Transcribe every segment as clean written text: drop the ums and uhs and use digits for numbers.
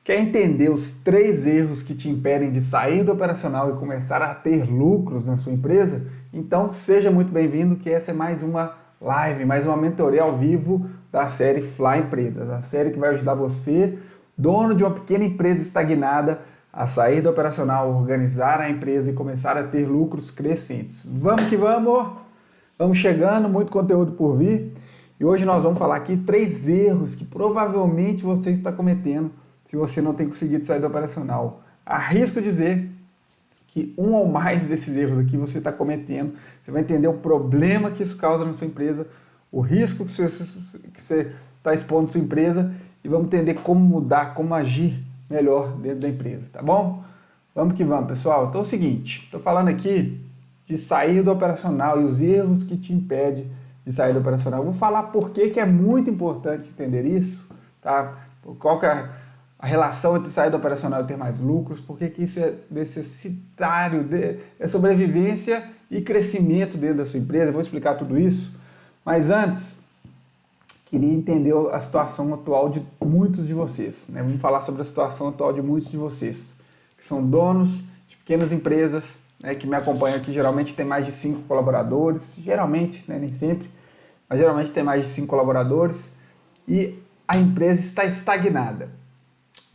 Quer entender os 3 erros que te impedem de sair do operacional e começar a ter lucros na sua empresa? Então seja muito bem-vindo, que essa é mais uma live, mais uma mentoria ao vivo da série Fly Empresas, a série que vai ajudar você, dono de uma pequena empresa estagnada, a sair do operacional, organizar a empresa e começar a ter lucros crescentes. Vamos que vamos! Vamos chegando, muito conteúdo por vir. E hoje nós vamos falar aqui 3 erros que provavelmente você está cometendo se você não tem conseguido sair do operacional. Arrisco dizer que um ou mais desses erros aqui você está cometendo. Você vai entender o problema que isso causa na sua empresa, o risco que você está expondo na sua empresa e vamos entender como mudar, como agir melhor dentro da empresa, tá bom? Vamos que vamos, pessoal. Então é o seguinte, estou falando aqui de sair do operacional e os erros que te impedem de sair do operacional. Eu vou falar por que é muito importante entender isso, tá? Qual que é a relação entre sair do operacional e ter mais lucros, por que isso é necessitário, é sobrevivência e crescimento dentro da sua empresa. Eu vou explicar tudo isso, mas antes, queria entender a situação atual de muitos de vocês, né? Vamos falar sobre a situação atual de muitos de vocês, que são donos de pequenas empresas, né, que me acompanham aqui, geralmente tem mais de 5 colaboradores, geralmente, né, nem sempre, mas geralmente tem mais de 5 colaboradores e a empresa está estagnada.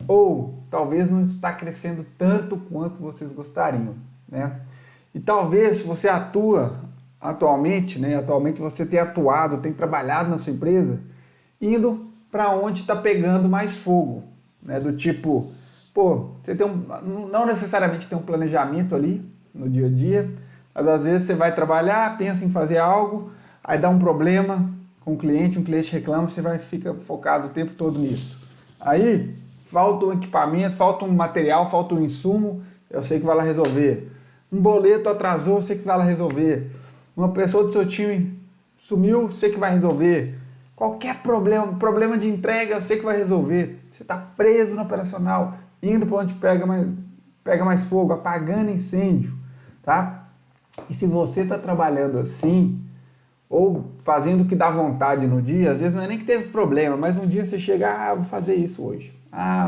Ou talvez não está crescendo tanto quanto vocês gostariam, né? E talvez você atua atualmente, né? Atualmente você tem atuado, tem trabalhado na sua empresa, indo para onde está pegando mais fogo, né? Do tipo, pô, você tem não necessariamente tem um planejamento ali no dia a dia, mas às vezes você vai trabalhar, pensa em fazer algo, aí dá um problema com o cliente, um cliente reclama, você fica focado o tempo todo nisso. Aí falta um equipamento, falta um material, falta um insumo, eu sei que vai lá resolver. Um boleto atrasou, eu sei que vai lá resolver. Uma pessoa do seu time sumiu, eu sei que vai resolver. Qualquer problema de entrega, eu sei que vai resolver. Você está preso no operacional, indo para onde pega mais fogo, apagando incêndio, tá? E se você está trabalhando assim, ou fazendo o que dá vontade no dia, às vezes não é nem que teve problema, mas um dia você chega, vou fazer isso hoje.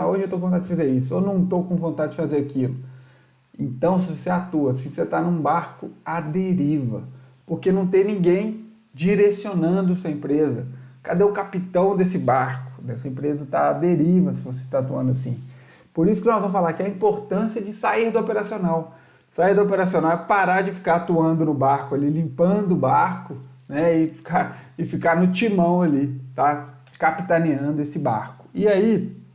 Hoje eu estou com vontade de fazer isso, ou não estou com vontade de fazer aquilo. Então, se você atua, se você está num barco à deriva, porque não tem ninguém direcionando sua empresa. Cadê o capitão desse barco? Dessa empresa está à deriva se você está atuando assim. Por isso que nós vamos falar que a importância de sair do operacional. Sair do operacional é parar de ficar atuando no barco ali, limpando o barco, né, e ficar no timão ali, tá? Capitaneando esse barco. E aí,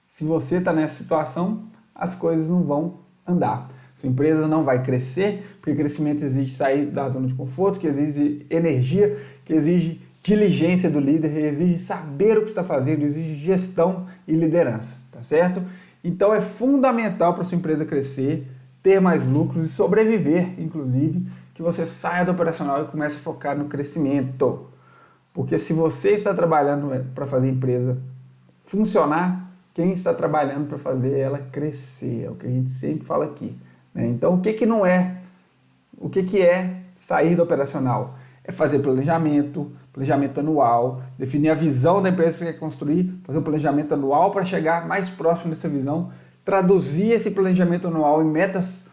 se você está nessa situação, as coisas não vão andar. Sua empresa não vai crescer, porque crescimento exige sair da zona de conforto, que exige energia, que exige diligência do líder, exige saber o que está fazendo, exige gestão e liderança, tá certo? Então é fundamental para sua empresa crescer, ter mais lucros e sobreviver, inclusive, que você saia do operacional e comece a focar no crescimento. Porque se você está trabalhando para fazer a empresa funcionar, quem está trabalhando para fazer ela crescer, é o que a gente sempre fala aqui, né? Então, o que não é? O que é sair do operacional? É fazer planejamento anual, definir a visão da empresa que você quer construir, fazer um planejamento anual para chegar mais próximo dessa visão, traduzir esse planejamento anual em metas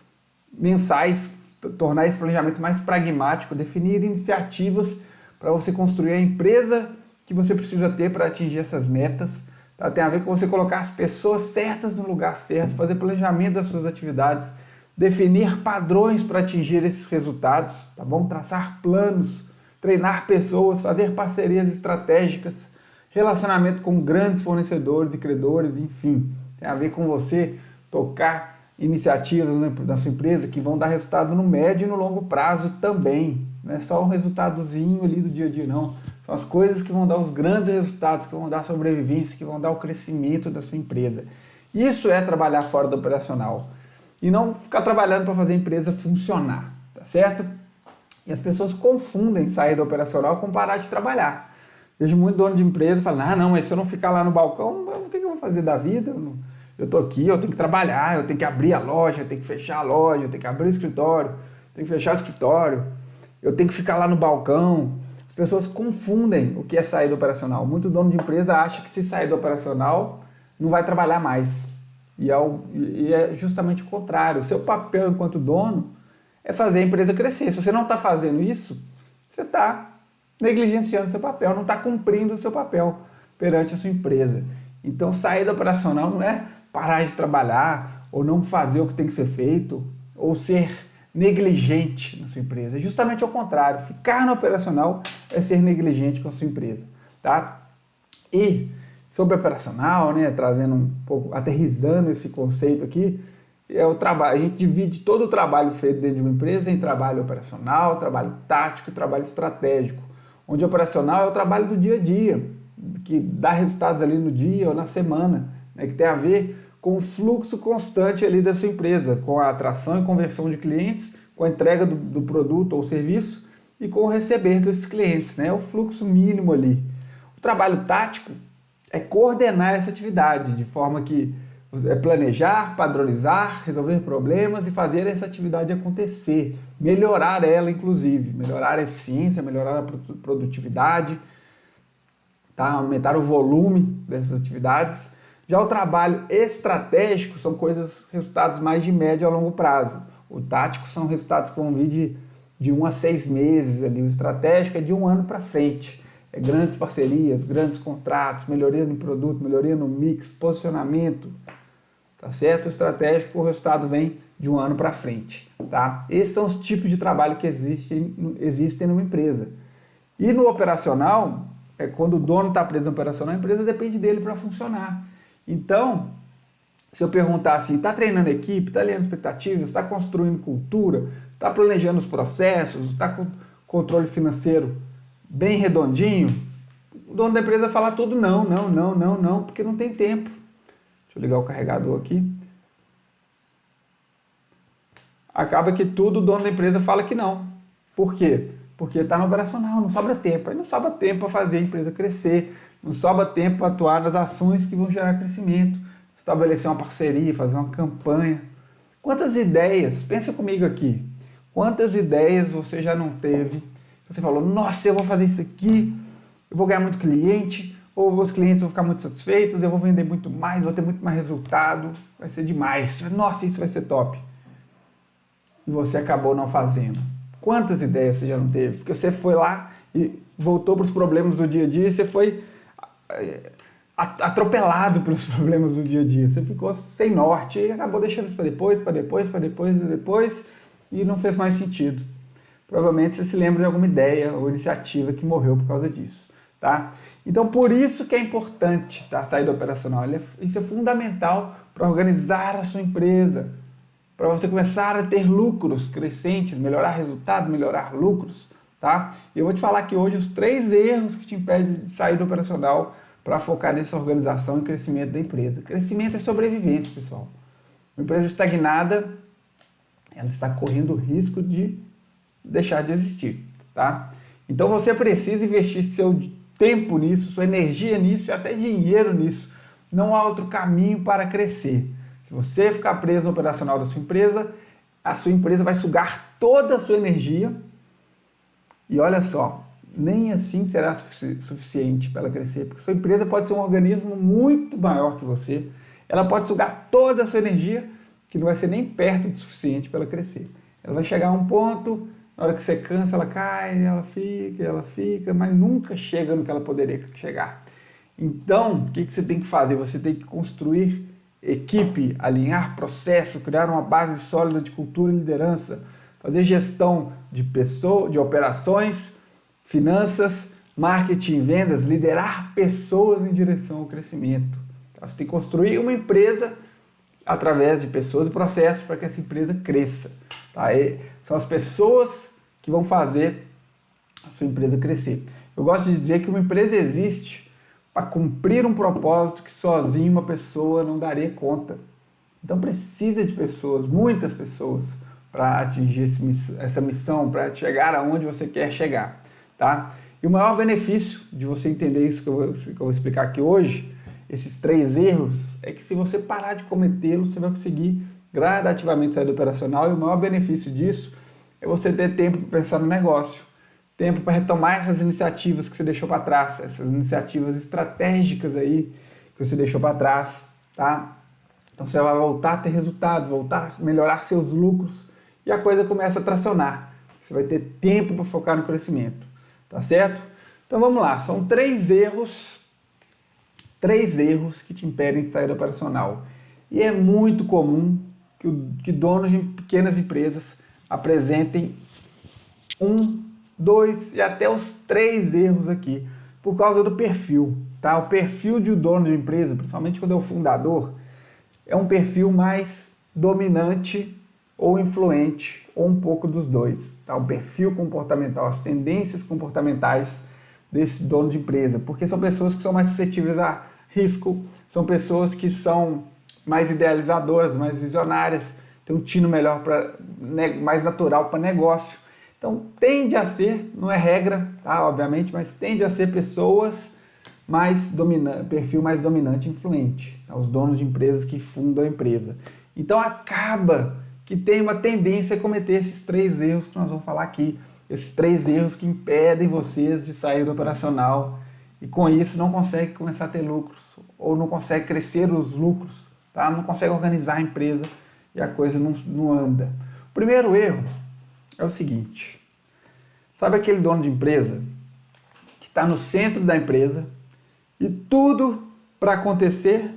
mensais, tornar esse planejamento mais pragmático, definir iniciativas para você construir a empresa que você precisa ter para atingir essas metas. Tá? Tem a ver com você colocar as pessoas certas no lugar certo, fazer planejamento das suas atividades, definir padrões para atingir esses resultados, tá bom? Traçar planos, treinar pessoas, fazer parcerias estratégicas, relacionamento com grandes fornecedores e credores, enfim. Tem a ver com você tocar iniciativas da sua empresa que vão dar resultado no médio e no longo prazo também. Não é só um resultadozinho ali do dia a dia, não. São as coisas que vão dar os grandes resultados, que vão dar sobrevivência, que vão dar o crescimento da sua empresa. Isso é trabalhar fora do operacional. E não ficar trabalhando para fazer a empresa funcionar, tá certo? E as pessoas confundem sair do operacional com parar de trabalhar. Vejo muito dono de empresa falando, não, mas se eu não ficar lá no balcão, o que eu vou fazer da vida? Eu tô aqui, eu tenho que trabalhar, eu tenho que abrir a loja, eu tenho que fechar a loja, eu tenho que abrir o escritório, eu tenho que fechar o escritório, eu tenho que ficar lá no balcão. As pessoas confundem o que é sair do operacional. Muito dono de empresa acha que se sair do operacional não vai trabalhar mais. E é justamente o contrário. O seu papel enquanto dono é fazer a empresa crescer. Se você não está fazendo isso, você está negligenciando o seu papel, não está cumprindo o seu papel perante a sua empresa. Então, saída operacional não é parar de trabalhar ou não fazer o que tem que ser feito ou ser negligente na sua empresa. É justamente ao contrário. Ficar no operacional é ser negligente com a sua empresa, tá? E sobre operacional, né, trazendo um pouco, aterrissando esse conceito aqui, é o trabalho. A gente divide todo o trabalho feito dentro de uma empresa em trabalho operacional, trabalho tático e trabalho estratégico. Onde operacional é o trabalho do dia a dia, que dá resultados ali no dia ou na semana, né, que tem a ver com o fluxo constante ali da sua empresa, com a atração e conversão de clientes, com a entrega do produto ou serviço e com o receber desses clientes, né, o fluxo mínimo ali. O trabalho tático é coordenar essa atividade de forma que é planejar, padronizar, resolver problemas e fazer essa atividade acontecer, melhorar ela inclusive, melhorar a eficiência, melhorar a produtividade, tá? Aumentar o volume dessas atividades. Já o trabalho estratégico são resultados mais de médio a longo prazo. O tático são resultados que vão vir de 1 a 6 meses, ali. O estratégico é de 1 ano para frente. É grandes parcerias, grandes contratos, melhoria no produto, melhoria no mix, posicionamento, tá certo? O estratégico, o resultado vem de 1 ano para frente, tá? Esses são os tipos de trabalho que existem numa empresa. E no operacional, quando o dono está preso no operacional, a empresa depende dele para funcionar. Então, se eu perguntar assim, está treinando equipe, está alinhando expectativas, está construindo cultura, está planejando os processos, está com controle financeiro bem redondinho, o dono da empresa fala tudo não, porque não tem tempo. Deixa eu ligar o carregador aqui. Acaba que tudo o dono da empresa fala que não. Por quê? Porque está no operacional, não sobra tempo. Aí não sobra tempo para fazer a empresa crescer, não sobra tempo para atuar nas ações que vão gerar crescimento, estabelecer uma parceria, fazer uma campanha. Quantas ideias, pensa comigo aqui, quantas ideias você já não teve? Você falou, nossa, eu vou fazer isso aqui, eu vou ganhar muito cliente, ou os clientes vão ficar muito satisfeitos, eu vou vender muito mais, vou ter muito mais resultado, vai ser demais, nossa, isso vai ser top. E você acabou não fazendo. Quantas ideias você já não teve? Porque você foi lá e voltou para os problemas do dia a dia e você foi atropelado pelos problemas do dia a dia. Você ficou sem norte e acabou deixando isso para depois e não fez mais sentido. Provavelmente você se lembra de alguma ideia ou iniciativa que morreu por causa disso, tá? Então, por isso que é importante, tá, sair do operacional. Isso é fundamental para organizar a sua empresa, para você começar a ter lucros crescentes, melhorar resultado, melhorar lucros, tá? E eu vou te falar aqui hoje os 3 erros que te impedem de sair do operacional para focar nessa organização e crescimento da empresa. Crescimento é sobrevivência, pessoal. Uma empresa estagnada, ela está correndo o risco de deixar de existir, tá? Então você precisa investir seu tempo nisso, sua energia nisso e até dinheiro nisso. Não há outro caminho para crescer. Se você ficar preso no operacional da sua empresa, a sua empresa vai sugar toda a sua energia e olha só, nem assim será suficiente para ela crescer, porque sua empresa pode ser um organismo muito maior que você, ela pode sugar toda a sua energia, que não vai ser nem perto de suficiente para ela crescer. Ela vai chegar a um ponto, na hora que você cansa, ela cai, ela fica, mas nunca chega no que ela poderia chegar. Então, o que você tem que fazer? Você tem que construir equipe, alinhar processo, criar uma base sólida de cultura e liderança, fazer gestão de pessoas, de operações, finanças, marketing, vendas, liderar pessoas em direção ao crescimento. Você tem que construir uma empresa através de pessoas e processos para que essa empresa cresça. Tá? São as pessoas que vão fazer a sua empresa crescer. Eu gosto de dizer que uma empresa existe para cumprir um propósito que sozinho uma pessoa não daria conta. Então precisa de pessoas, muitas pessoas, para atingir essa missão, para chegar aonde você quer chegar. Tá? E o maior benefício de você entender isso que eu vou explicar aqui hoje, esses 3 erros, é que se você parar de cometê-los, você vai conseguir gradativamente sair do operacional, e o maior benefício disso é você ter tempo para pensar no negócio, tempo para retomar essas iniciativas que você deixou para trás, essas iniciativas estratégicas aí que você deixou para trás, tá? Então você vai voltar a ter resultado, voltar a melhorar seus lucros e a coisa começa a tracionar. Você vai ter tempo para focar no crescimento, tá certo? Então vamos lá, são três erros que te impedem de sair do operacional. E é muito comum que donos de pequenas empresas apresentem 1, 2 e até os 3 erros aqui, por causa do perfil, tá? O perfil de um dono de empresa, principalmente quando é o fundador, é um perfil mais dominante ou influente, ou um pouco dos dois, tá? O perfil comportamental, as tendências comportamentais desse dono de empresa, porque são pessoas que são mais suscetíveis a risco, são pessoas que são mais idealizadoras, mais visionárias, tem um tino melhor mais natural para negócio. Então tende a ser, não é regra, tá, obviamente, mas tende a ser pessoas mais dominantes, perfil mais dominante e influente, tá? Os donos de empresas que fundam a empresa. Então acaba que tem uma tendência a cometer esses 3 erros que nós vamos falar aqui, esses 3 erros que impedem vocês de sair do operacional e com isso não consegue começar a ter lucros ou não consegue crescer os lucros, tá? Não consegue organizar a empresa e a coisa não anda. O primeiro erro é o seguinte, sabe aquele dono de empresa que está no centro da empresa e tudo para acontecer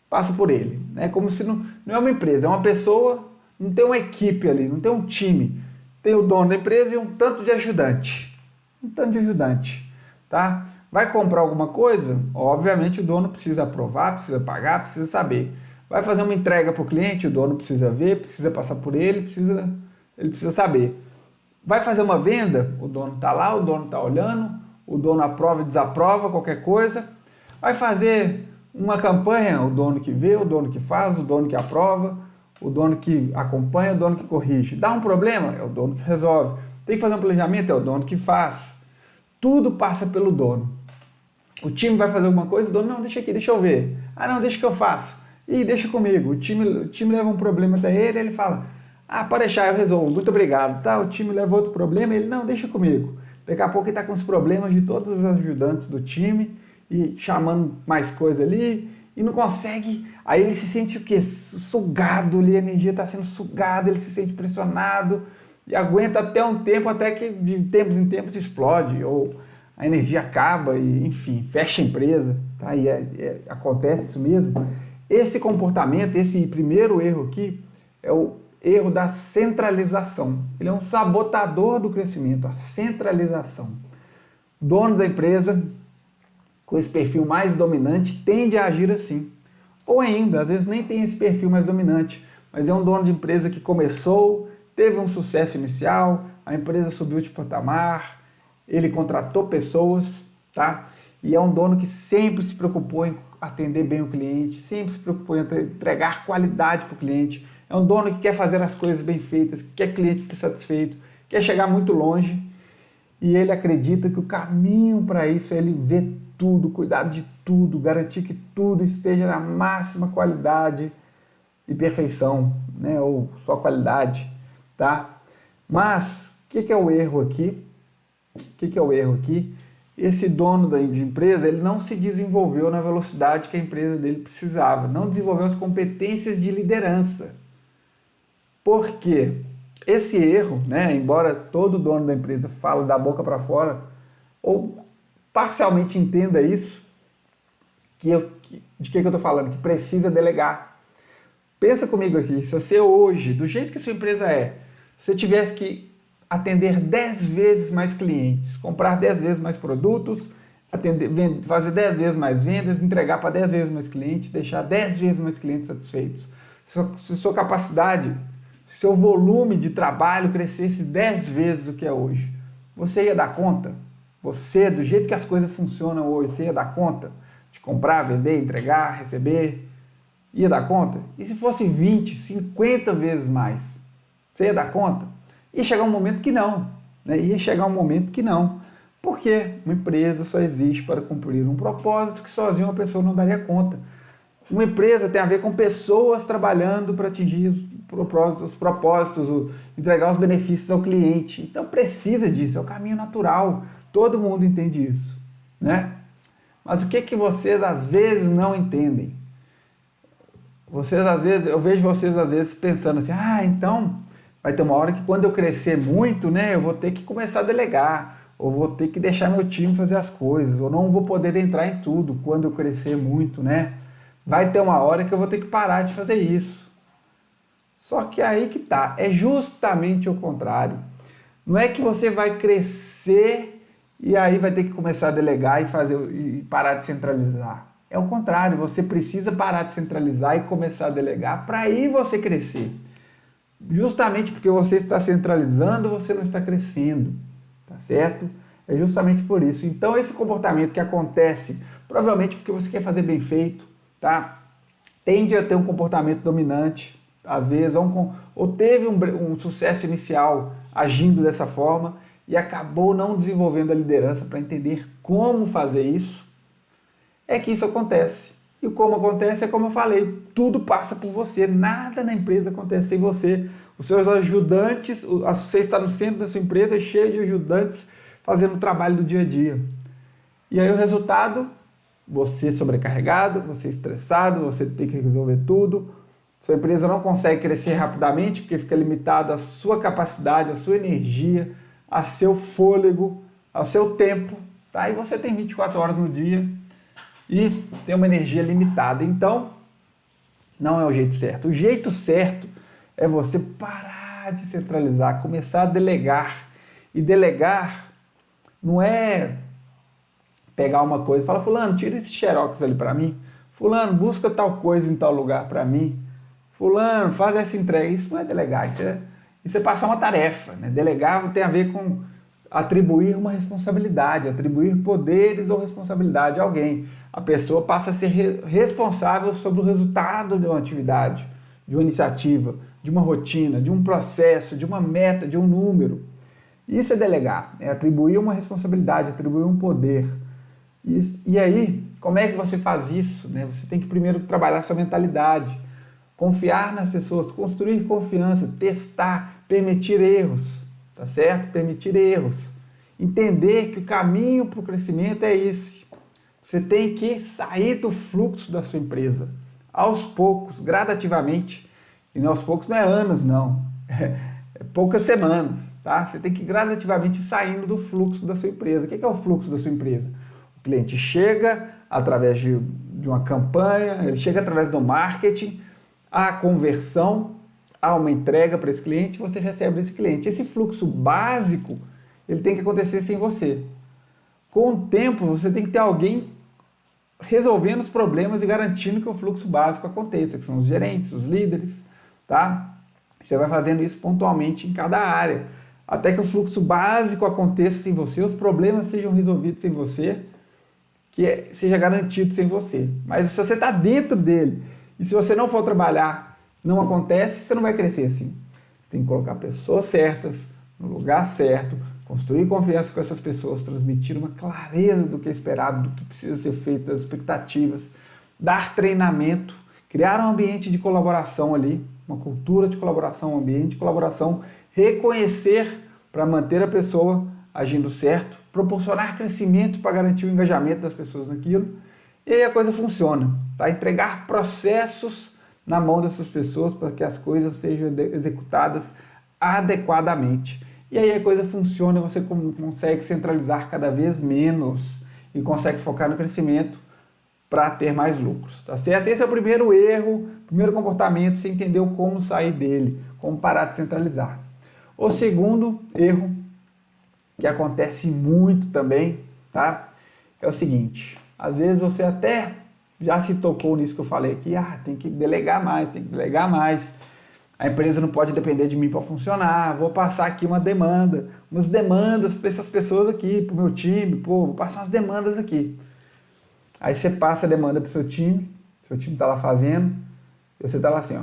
passa por ele? É como se não é uma empresa, é uma pessoa, não tem uma equipe ali, não tem um time. Tem o dono da empresa e um tanto de ajudante. Tá? Vai comprar alguma coisa? Obviamente o dono precisa aprovar, precisa pagar, precisa saber. Vai fazer uma entrega para o cliente? O dono precisa ver, precisa passar por ele precisa saber. Vai fazer uma venda? O dono está lá, o dono está olhando, o dono aprova e desaprova qualquer coisa. Vai fazer uma campanha? O dono que vê, o dono que faz, o dono que aprova, o dono que acompanha, o dono que corrige. Dá um problema? É o dono que resolve. Tem que fazer um planejamento? É o dono que faz. Tudo passa pelo dono. O time vai fazer alguma coisa? O dono, não, deixa aqui, deixa eu ver. Ah, não, deixa que eu faço. Ih, deixa comigo. O time leva um problema até ele fala, ah, pode deixar, eu resolvo, muito obrigado. Tá, o time leva outro problema, ele, não, deixa comigo. Daqui a pouco ele está com os problemas de todos os ajudantes do time e chamando mais coisa ali e não consegue. Aí ele se sente o quê? Sugado ali, a energia está sendo sugada, ele se sente pressionado e aguenta até um tempo, até que de tempos em tempos explode ou a energia acaba e, enfim, fecha a empresa, tá? E acontece isso mesmo. Esse comportamento, esse primeiro erro aqui, é o erro da centralização. Ele é um sabotador do crescimento, a centralização. O dono da empresa, com esse perfil mais dominante, tende a agir assim. Ou ainda, às vezes nem tem esse perfil mais dominante, mas é um dono de empresa que começou, teve um sucesso inicial, a empresa subiu de patamar, ele contratou pessoas, tá? E é um dono que sempre se preocupou em atender bem o cliente, sempre se preocupou em entregar qualidade para o cliente. É um dono que quer fazer as coisas bem feitas, que quer que o cliente fique satisfeito, quer chegar muito longe. E ele acredita que o caminho para isso é ele ver tudo, cuidar de tudo, garantir que tudo esteja na máxima qualidade e perfeição, né? Ou só qualidade, tá? Mas, o que é o erro aqui? Esse dono de empresa, ele não se desenvolveu na velocidade que a empresa dele precisava, não desenvolveu as competências de liderança. Por quê? Esse erro, né, embora todo dono da empresa fale da boca para fora, ou parcialmente entenda isso, de que eu estou falando? Que precisa delegar. Pensa comigo aqui, se você hoje, do jeito que a sua empresa é, se você tivesse que atender 10 vezes mais clientes, comprar 10 vezes mais produtos, fazer 10 vezes mais vendas, entregar para 10 vezes mais clientes, deixar 10 vezes mais clientes satisfeitos. Se sua capacidade, se seu volume de trabalho crescesse 10 vezes o que é hoje, você ia dar conta? Você, do jeito que as coisas funcionam hoje, você ia dar conta de comprar, vender, entregar, receber? Ia dar conta? E se fosse 20, 50 vezes mais? Você ia dar conta? Ia chegar um momento que não, né? Porque uma empresa só existe para cumprir um propósito que sozinho uma pessoa não daria conta. Uma empresa tem a ver com pessoas trabalhando para atingir os propósitos, entregar os benefícios ao cliente. Então precisa disso, é o caminho natural. Todo mundo entende isso, né? Mas o que que vocês às vezes não entendem? Eu vejo vocês às vezes pensando assim, então vai ter uma hora que quando eu crescer muito, né, eu vou ter que começar a delegar, ou vou ter que deixar meu time fazer as coisas, ou não vou poder entrar em tudo quando eu crescer muito, né? Vai ter uma hora que eu vou ter que parar de fazer isso. Só que aí que tá, é justamente o contrário. Não é que você vai crescer e aí vai ter que começar a delegar e parar de centralizar. É o contrário, você precisa parar de centralizar e começar a delegar para aí você crescer. Justamente porque você está centralizando, você não está crescendo, tá certo? É justamente por isso. Então esse comportamento que acontece, provavelmente porque você quer fazer bem feito, tá? Tende a ter um comportamento dominante, às vezes, ou teve um sucesso inicial agindo dessa forma e acabou não desenvolvendo a liderança para entender como fazer isso, é que isso acontece. E como acontece é como eu falei, tudo passa por você, nada na empresa acontece sem você. Os seus ajudantes, você está no centro da sua empresa cheio de ajudantes fazendo o trabalho do dia a dia. E aí o resultado, você sobrecarregado, você estressado, você tem que resolver tudo. Sua empresa não consegue crescer rapidamente porque fica limitado à sua capacidade, à sua energia, a seu fôlego, ao seu tempo. Tá? E você tem 24 horas no dia e tem uma energia limitada. Então, não é o jeito certo. O jeito certo é você parar de centralizar, começar a delegar. E delegar não é pegar uma coisa e falar, fulano, tira esse xerox ali para mim. Fulano, busca tal coisa em tal lugar para mim. Fulano, faz essa entrega. Isso não é delegar, isso é passar uma tarefa. Né? Delegar tem a ver com atribuir uma responsabilidade, atribuir poderes ou responsabilidade a alguém. A pessoa passa a ser responsável sobre o resultado de uma atividade, de uma iniciativa, de uma rotina, de um processo, de uma meta, de um número. Isso é delegar, é atribuir uma responsabilidade, atribuir um poder. E aí, como é que você faz isso? Né? Você tem que primeiro trabalhar sua mentalidade, confiar nas pessoas, construir confiança, testar, permitir erros, tá certo? Permitir erros. Entender que o caminho para o crescimento é esse. Você tem que sair do fluxo da sua empresa, aos poucos, gradativamente. E aos poucos não é anos, não. É poucas semanas, tá? Você tem que gradativamente ir saindo do fluxo da sua empresa. O que é o fluxo da sua empresa? O cliente chega através de uma campanha, ele chega através do marketing, a conversão, há uma entrega para esse cliente, você recebe desse cliente. Esse fluxo básico, ele tem que acontecer sem você. Com o tempo, você tem que ter alguém resolvendo os problemas e garantindo que o fluxo básico aconteça, que são os gerentes, os líderes, tá? Você vai fazendo isso pontualmente em cada área, até que o fluxo básico aconteça sem você, os problemas sejam resolvidos sem você, seja garantido sem você. Mas se você está dentro dele e se você não for trabalhar, não acontece, você não vai crescer assim. Você tem que colocar pessoas certas, no lugar certo, construir confiança com essas pessoas, transmitir uma clareza do que é esperado, do que precisa ser feito, das expectativas, dar treinamento, criar um ambiente de colaboração ali, uma cultura de colaboração, um ambiente de colaboração, reconhecer para manter a pessoa agindo certo, proporcionar crescimento para garantir o engajamento das pessoas naquilo, e aí a coisa funciona, tá? Entregar processos na mão dessas pessoas para que as coisas sejam executadas adequadamente. E aí a coisa funciona, você consegue centralizar cada vez menos e consegue focar no crescimento para ter mais lucros, tá certo? Esse é o primeiro erro, primeiro comportamento, você entendeu como sair dele, como parar de centralizar. O segundo erro, que acontece muito também, tá? É o seguinte, às vezes você até já se tocou nisso que eu falei aqui, tem que delegar mais, tem que delegar mais. A empresa não pode depender de mim para funcionar, vou passar aqui umas demandas para essas pessoas aqui, para o meu time, vou passar umas demandas aqui. Aí você passa a demanda para o seu time está lá fazendo, e você está lá assim, ó.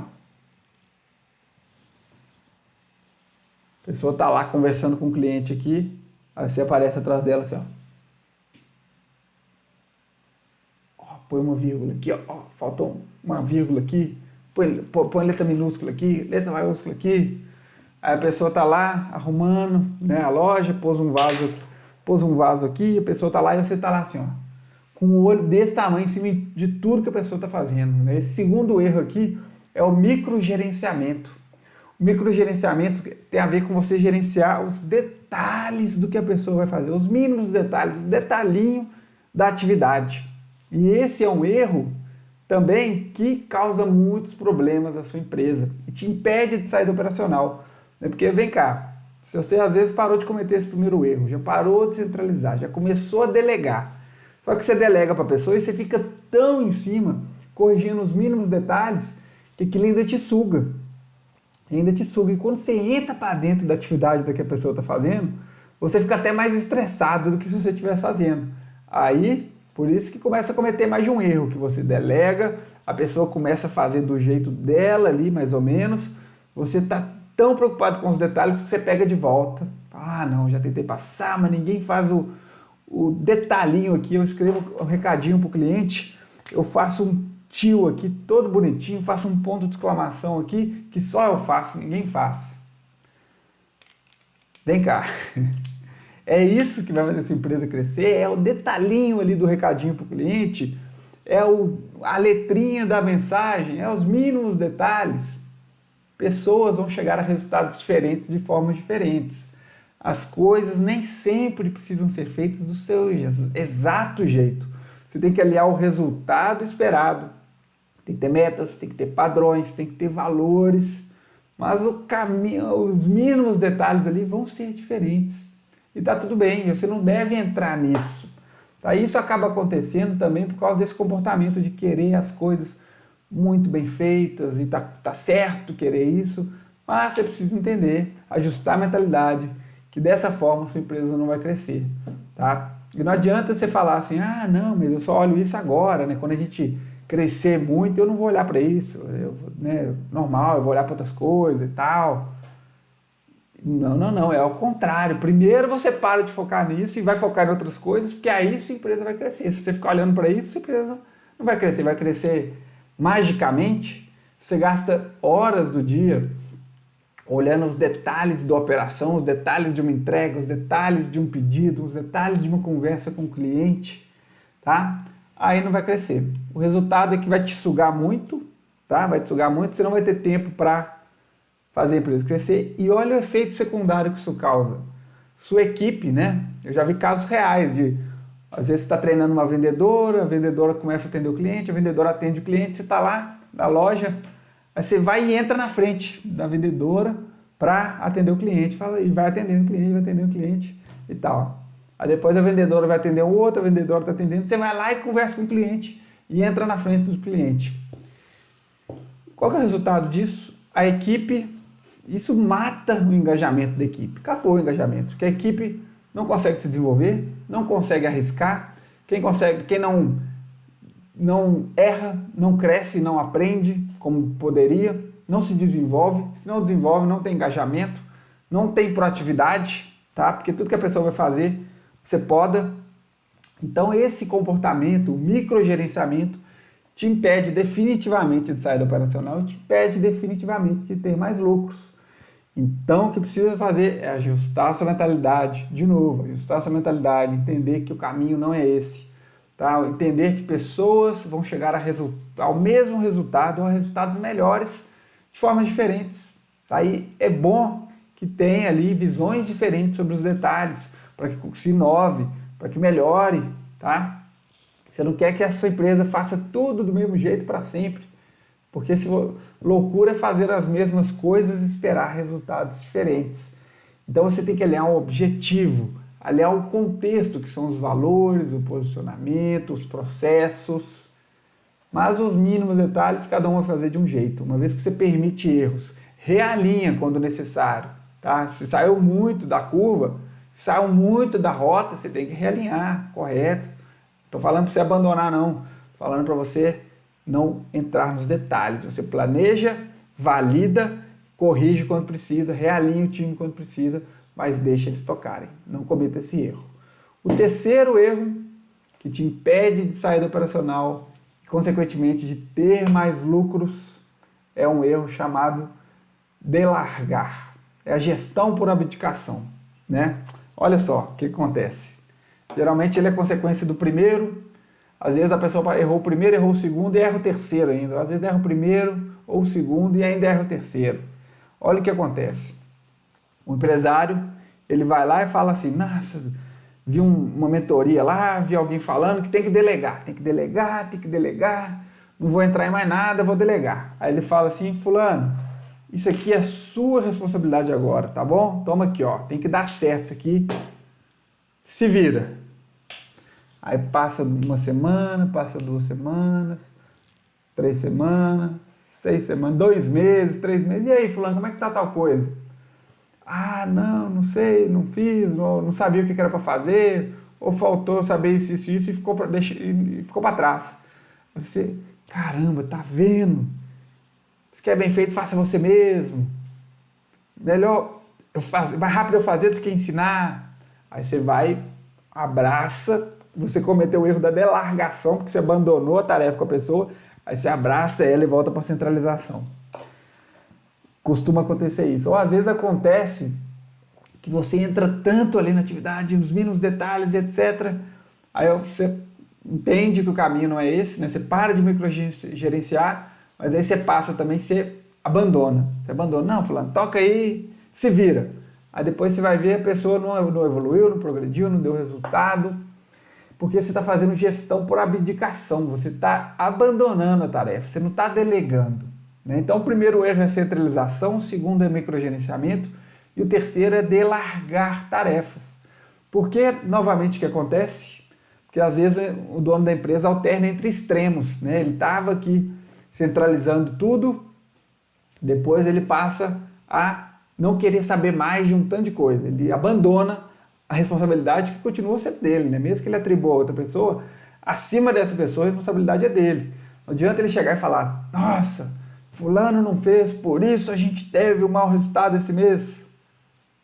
A pessoa está lá conversando com o cliente aqui, aí você aparece atrás dela assim, ó. Põe uma vírgula aqui, ó, faltou uma vírgula aqui, põe letra minúscula aqui, letra maiúscula aqui. Aí a pessoa está lá arrumando, né, a loja, pôs um vaso aqui, a pessoa está lá e você está lá assim, ó, com com um olho desse tamanho em cima de tudo que a pessoa está fazendo, né? Esse segundo erro aqui é o microgerenciamento. O microgerenciamento tem a ver com você gerenciar os detalhes do que a pessoa vai fazer, os mínimos detalhes, o detalhinho da atividade. E esse é um erro também que causa muitos problemas à sua empresa e te impede de sair do operacional. Porque vem cá, se você às vezes parou de cometer esse primeiro erro, já parou de centralizar, já começou a delegar, só que você delega para a pessoa e você fica tão em cima, corrigindo os mínimos detalhes, que aquilo ainda te suga. Ainda te suga. E quando você entra para dentro da atividade da que a pessoa está fazendo, você fica até mais estressado do que se você estivesse fazendo. Aí, por isso que começa a cometer mais de um erro, que você delega, a pessoa começa a fazer do jeito dela ali, mais ou menos, você está tão preocupado com os detalhes que você pega de volta. Ah, não, já tentei passar, mas ninguém faz o detalhinho aqui. Eu escrevo um recadinho para o cliente, eu faço um tio aqui, todo bonitinho, faço um ponto de exclamação aqui, que só eu faço, ninguém faz. Vem cá. É isso que vai fazer a sua empresa crescer, é o detalhinho ali do recadinho para o cliente, é a letrinha da mensagem, é os mínimos detalhes. Pessoas vão chegar a resultados diferentes de formas diferentes. As coisas nem sempre precisam ser feitas do seu exato jeito. Você tem que aliar o resultado esperado. Tem que ter metas, tem que ter padrões, tem que ter valores, mas o caminho, os mínimos detalhes ali vão ser diferentes. E tá tudo bem, você não deve entrar nisso. Tá? Isso acaba acontecendo também por causa desse comportamento de querer as coisas muito bem feitas e tá certo querer isso, mas você precisa entender, ajustar a mentalidade, que dessa forma a sua empresa não vai crescer. Tá? E não adianta você falar assim, ah, não, mas eu só olho isso agora, né? Quando a gente crescer muito, eu não vou olhar para isso, normal, eu vou olhar para outras coisas e tal. Não, é ao contrário. Primeiro você para de focar nisso e vai focar em outras coisas, porque aí sua empresa vai crescer. Se você ficar olhando para isso, sua empresa não vai crescer magicamente. Você gasta horas do dia olhando os detalhes da operação, os detalhes de uma entrega, os detalhes de um pedido, os detalhes de uma conversa com o cliente, tá? Aí não vai crescer. O resultado é que vai te sugar muito, tá? Vai te sugar muito, você não vai ter tempo para fazer a empresa crescer. E olha o efeito secundário que isso causa. Sua equipe, né? Eu já vi casos reais de, às vezes você está treinando uma vendedora, a vendedora começa a atender o cliente, a vendedora atende o cliente, você está lá na loja, aí você vai e entra na frente da vendedora para atender o cliente, fala, e vai atendendo o cliente e tal. Aí depois a vendedora vai atender o outro, a vendedora está atendendo, você vai lá e conversa com o cliente e entra na frente do cliente. Qual que é o resultado disso? A equipe, isso mata o engajamento da equipe, acabou o engajamento, porque a equipe não consegue se desenvolver, não consegue arriscar, quem não erra, não cresce, não aprende como poderia, não se desenvolve, se não desenvolve não tem engajamento, não tem proatividade, tá? Porque tudo que a pessoa vai fazer você poda. Então esse comportamento, o microgerenciamento, te impede definitivamente de sair do operacional, te impede definitivamente de ter mais lucros. Então o que precisa fazer é ajustar a sua mentalidade, de novo, ajustar a sua mentalidade, entender que o caminho não é esse, tá? Entender que pessoas vão chegar ao mesmo resultado, ou a resultados melhores, de formas diferentes. Tá? E é bom que tenha ali visões diferentes sobre os detalhes, para que se inove, para que melhore, tá? Você não quer que a sua empresa faça tudo do mesmo jeito para sempre, porque loucura é fazer as mesmas coisas e esperar resultados diferentes. Então você tem que alinhar um objetivo, alinhar um contexto, que são os valores, o posicionamento, os processos, mas os mínimos detalhes cada um vai fazer de um jeito. Uma vez que você permite erros, realinha quando necessário, tá? Se saiu muito da curva, saiu muito da rota, você tem que realinhar, correto? Estou falando para você abandonar, não. Estou falando para você não entrar nos detalhes. Você planeja, valida, corrige quando precisa, realinha o time quando precisa, mas deixa eles tocarem. Não cometa esse erro. O terceiro erro que te impede de sair do operacional e, consequentemente, de ter mais lucros é um erro chamado delargar. É a gestão por abdicação, né? Olha só o que acontece. Geralmente ele é consequência do primeiro, Às vezes a pessoa errou o primeiro, errou o segundo e erra o terceiro ainda. Às vezes erra o primeiro ou o segundo e ainda erra o terceiro. Olha o que acontece. O empresário, ele vai lá e fala assim, nossa, vi uma mentoria lá, vi alguém falando que tem que delegar, não vou entrar em mais nada, vou delegar. Aí ele fala assim, fulano, isso aqui é sua responsabilidade agora, tá bom? Toma aqui, ó, tem que dar certo isso aqui, se vira. Aí passa uma semana, passa 2 semanas, 3 semanas, 6 semanas, 2 meses, 3 meses, e aí fulano, como é que tá tal coisa? Ah, não sei, não fiz, não sabia o que era para fazer, ou faltou saber isso e ficou para trás. Você, caramba, tá vendo? Se quer bem feito, faça você mesmo. Melhor, mais rápido eu fazer do que ensinar. Aí você vai, abraça, você cometeu o erro da delargação, porque você abandonou a tarefa com a pessoa, aí você abraça ela e volta para a centralização. Costuma acontecer isso. Ou às vezes acontece que você entra tanto ali na atividade, nos mínimos detalhes, etc. Aí você entende que o caminho não é esse, né? Você para de microgerenciar, mas aí você passa também, você abandona. Você abandona, não, fulano, toca aí, se vira. Aí depois você vai ver a pessoa não evoluiu, não progrediu, não deu resultado, porque você está fazendo gestão por abdicação, você está abandonando a tarefa, você não está delegando. Então, o primeiro erro é centralização, o segundo é microgerenciamento e o terceiro é delargar tarefas. Por que, novamente, que acontece? Porque, às vezes, o dono da empresa alterna entre extremos, né? Ele estava aqui centralizando tudo, depois ele passa a não querer saber mais de um tanto de coisa. Ele abandona a responsabilidade que continua sendo dele, né? Mesmo que ele atribua a outra pessoa, acima dessa pessoa a responsabilidade é dele. Não adianta ele chegar e falar, nossa, fulano não fez, por isso a gente teve um mau resultado esse mês.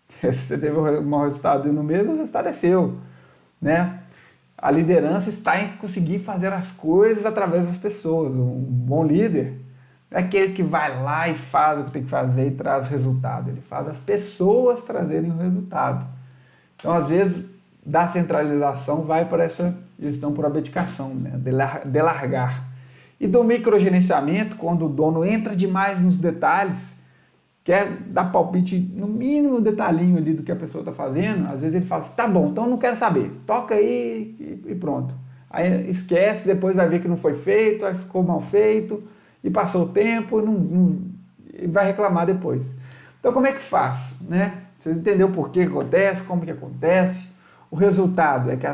Se você teve um mau resultado no mês, o resultado é seu, né? A liderança está em conseguir fazer as coisas através das pessoas. Um bom líder é aquele que vai lá e faz o que tem que fazer e traz resultado. Ele faz as pessoas trazerem o resultado. Então, às vezes, da centralização vai para essa gestão por abdicação, né? Delargar. E do microgerenciamento, quando o dono entra demais nos detalhes, quer dar palpite no mínimo detalhinho ali do que a pessoa está fazendo, às vezes ele fala assim, tá bom, então eu não quero saber, toca aí e pronto. Aí esquece, depois vai ver que não foi feito, aí ficou mal feito, e passou o tempo, e vai reclamar depois. Então como é que faz, né? Vocês entenderam por que acontece, como que acontece? O resultado é que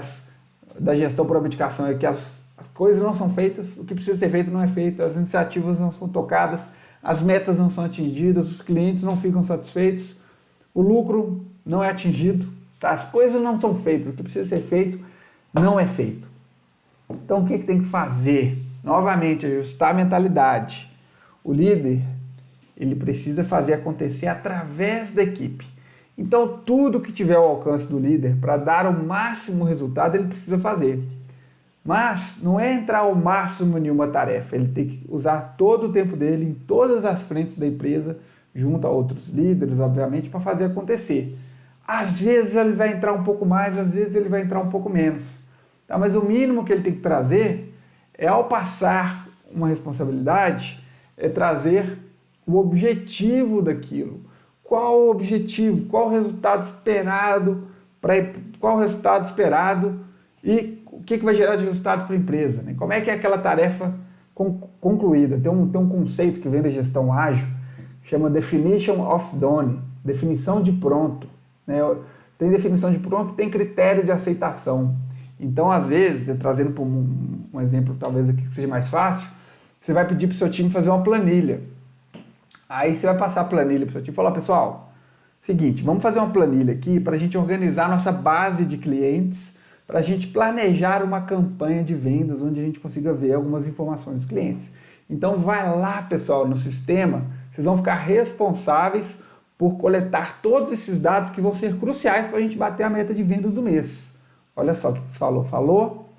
da gestão por abdicação é que as coisas não são feitas, o que precisa ser feito não é feito, as iniciativas não são tocadas, as metas não são atingidas, os clientes não ficam satisfeitos, o lucro não é atingido, tá? As coisas não são feitas, o que precisa ser feito não é feito. Então o que tem que fazer? Novamente, ajustar a mentalidade. O líder, ele precisa fazer acontecer através da equipe. Então tudo que tiver ao alcance do líder para dar o máximo resultado, ele precisa fazer. Mas não é entrar ao máximo em uma tarefa, ele tem que usar todo o tempo dele em todas as frentes da empresa, junto a outros líderes, obviamente, para fazer acontecer. Às vezes ele vai entrar um pouco mais, às vezes ele vai entrar um pouco menos. Tá? Mas o mínimo que ele tem que trazer é, ao passar uma responsabilidade, é trazer o objetivo daquilo. Qual o objetivo? Qual o resultado esperado? Qual o resultado esperado? E o que vai gerar de resultado para a empresa? Né? Como é que é aquela tarefa concluída? Tem um conceito que vem da gestão ágil, que chama Definition of Done, definição de pronto. Né? Tem definição de pronto, tem critério de aceitação. Então, às vezes, trazendo para um exemplo talvez aqui que seja mais fácil, você vai pedir para o seu time fazer uma planilha. Aí você vai passar a planilha para o seu time e falar, pessoal, seguinte, vamos fazer uma planilha aqui para a gente organizar nossa base de clientes, para a gente planejar uma campanha de vendas onde a gente consiga ver algumas informações dos clientes. Então vai lá, pessoal, no sistema, vocês vão ficar responsáveis por coletar todos esses dados que vão ser cruciais para a gente bater a meta de vendas do mês. Olha só o que você falou. Falou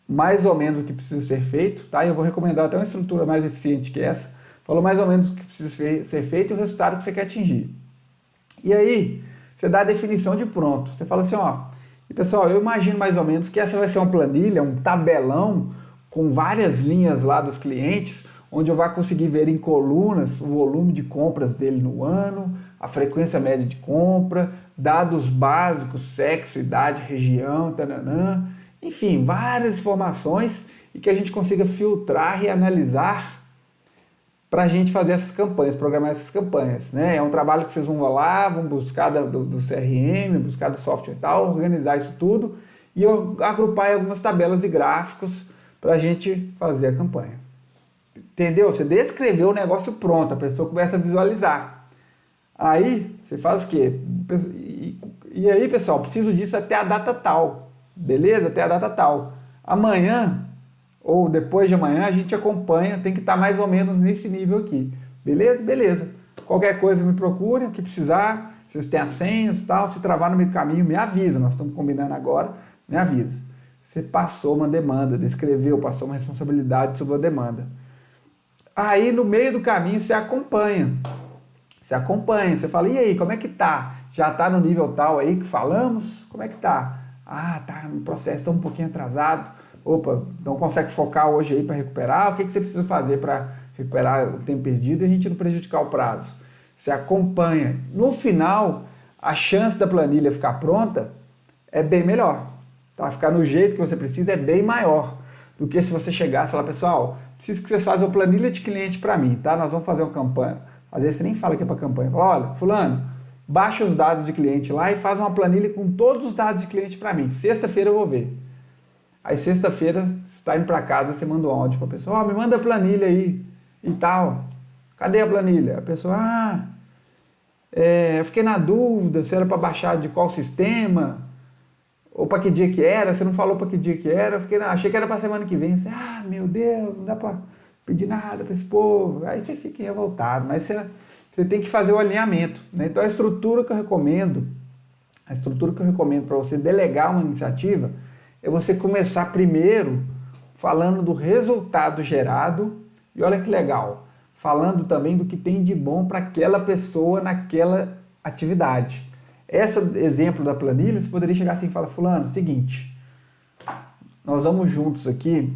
mais ou menos o que precisa ser feito, tá? Eu vou recomendar até uma estrutura mais eficiente que essa. Falou mais ou menos o que precisa ser feito e o resultado que você quer atingir. E aí, você dá a definição de pronto. Você fala assim, ó, E pessoal, eu imagino mais ou menos que essa vai ser uma planilha, um tabelão com várias linhas lá dos clientes, onde eu vou conseguir ver em colunas o volume de compras dele no ano, a frequência média de compra, dados básicos, sexo, idade, região, tananã, enfim, várias informações e que a gente consiga filtrar e analisar para a gente fazer essas campanhas, programar essas campanhas, né? É um trabalho que vocês vão lá, vão buscar do CRM, buscar do software e tal, organizar isso tudo e agrupar em algumas tabelas e gráficos para a gente fazer a campanha. Entendeu? Você descreveu o negócio pronto, a pessoa começa a visualizar. Aí, você faz o quê? E aí, pessoal, preciso disso até a data tal, beleza? Até a data tal. Amanhã ou depois de amanhã a gente acompanha, tem que estar mais ou menos nesse nível aqui. Beleza? Beleza. Qualquer coisa me procurem, o que precisar, vocês têm as senhas e tal, se travar no meio do caminho, me avisa, nós estamos combinando agora, me avisa. Você passou uma demanda, descreveu, passou uma responsabilidade sobre a demanda. Aí no meio do caminho você acompanha. Você fala, e aí, como é que tá? Já tá no nível tal aí que falamos? Como é que tá? Ah, tá no processo, tá um pouquinho atrasado. Opa, não consegue focar hoje aí para recuperar? O que você precisa fazer para recuperar o tempo perdido e a gente não prejudicar o prazo? Você acompanha. No final, a chance da planilha ficar pronta é bem melhor. Tá? Ficar no jeito que você precisa é bem maior do que se você chegasse e falar, pessoal, preciso que vocês façam uma planilha de cliente para mim, tá? Nós vamos fazer uma campanha. Às vezes você nem fala que é para campanha. Fala, olha, fulano, baixa os dados de cliente lá e faz uma planilha com todos os dados de cliente para mim. Sexta-feira eu vou ver. Aí sexta-feira, você está indo para casa, você manda um áudio para a pessoa, me manda a planilha aí e tal. Cadê a planilha? A pessoa, eu fiquei na dúvida se era para baixar de qual sistema, ou para que dia que era, você não falou para que dia que era, achei que era para semana que vem. Você, meu Deus, não dá para pedir nada para esse povo. Aí você fica revoltado, mas você tem que fazer o alinhamento, né? Então a estrutura que eu recomendo para você delegar uma iniciativa, é você começar primeiro falando do resultado gerado e olha que legal, falando também do que tem de bom para aquela pessoa naquela atividade. Esse exemplo da planilha, você poderia chegar assim e falar, fulano, seguinte, nós vamos juntos aqui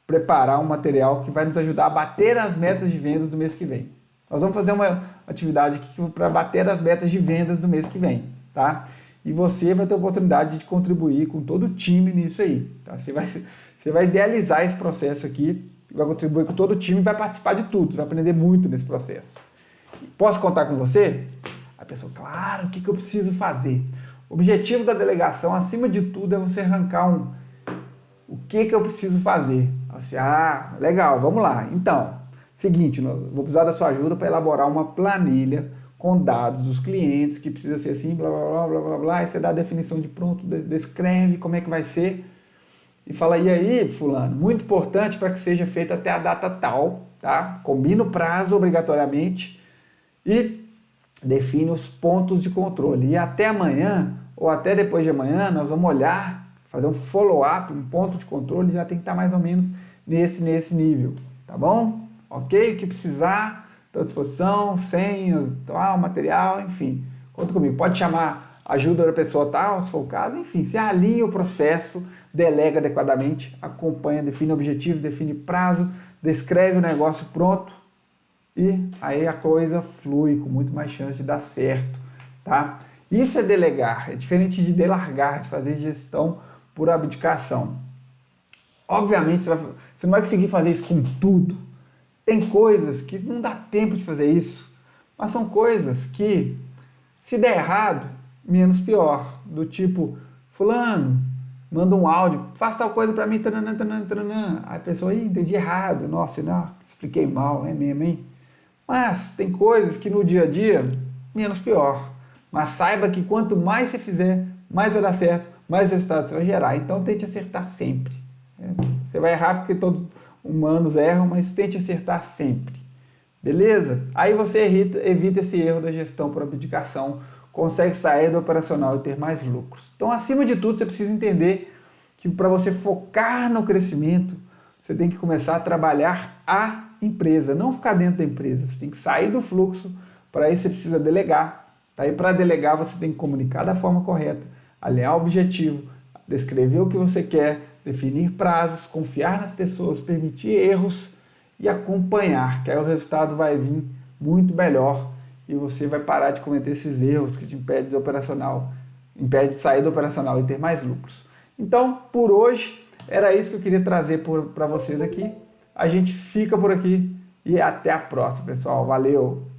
preparar um material que vai nos ajudar a bater as metas de vendas do mês que vem. Nós vamos fazer uma atividade aqui para bater as metas de vendas do mês que vem, tá? E você vai ter a oportunidade de contribuir com todo o time nisso aí. Tá? Você vai idealizar esse processo aqui, vai contribuir com todo o time e vai participar de tudo. Você vai aprender muito nesse processo. Posso contar com você? A pessoa, claro, o que eu preciso fazer? O objetivo da delegação, acima de tudo, é você arrancar o que eu preciso fazer. Assim, legal, vamos lá. Então, seguinte, vou precisar da sua ajuda para elaborar uma planilha com dados dos clientes, que precisa ser assim, blá, blá, blá, blá, blá, blá, e você dá a definição de pronto, descreve como é que vai ser, e fala, e aí, fulano, muito importante para que seja feito até a data tal, tá? Combina o prazo obrigatoriamente e define os pontos de controle. E até amanhã, ou até depois de amanhã, nós vamos olhar, fazer um follow-up, um ponto de controle, já tem que estar mais ou menos nesse nível, tá bom? Ok? O que precisar, estou à disposição, senhas, material, enfim. Conta comigo. Pode chamar ajuda da pessoa tal, se for o caso, enfim. Se alinha o processo, delega adequadamente, acompanha, define objetivo, define prazo, descreve o negócio pronto e aí a coisa flui com muito mais chance de dar certo, tá? Isso é delegar, é diferente de delargar, de fazer gestão por abdicação. Obviamente você não vai conseguir fazer isso com tudo. Tem coisas que não dá tempo de fazer isso, mas são coisas que, se der errado, menos pior. Do tipo, fulano, manda um áudio, faz tal coisa para mim, taranã, taranã, taranã. Aí a pessoa, entendi errado, nossa, não, expliquei mal, é mesmo, hein? Mas tem coisas que no dia a dia, menos pior. Mas saiba que quanto mais você fizer, mais vai dar certo, mais resultado você vai gerar. Então tente acertar sempre. Você vai errar porque todos humanos erram, mas tente acertar sempre. Beleza? Aí você evita esse erro da gestão por abdicação, consegue sair do operacional e ter mais lucros. Então, acima de tudo, você precisa entender que para você focar no crescimento, você tem que começar a trabalhar a empresa, não ficar dentro da empresa. Você tem que sair do fluxo, para isso você precisa delegar. Tá? E para delegar, você tem que comunicar da forma correta, alinhar o objetivo, descrever o que você quer, definir prazos, confiar nas pessoas, permitir erros e acompanhar, que aí o resultado vai vir muito melhor e você vai parar de cometer esses erros que te impedem de sair do operacional e ter mais lucros. Então, por hoje, era isso que eu queria trazer para vocês aqui. A gente fica por aqui e até a próxima, pessoal. Valeu!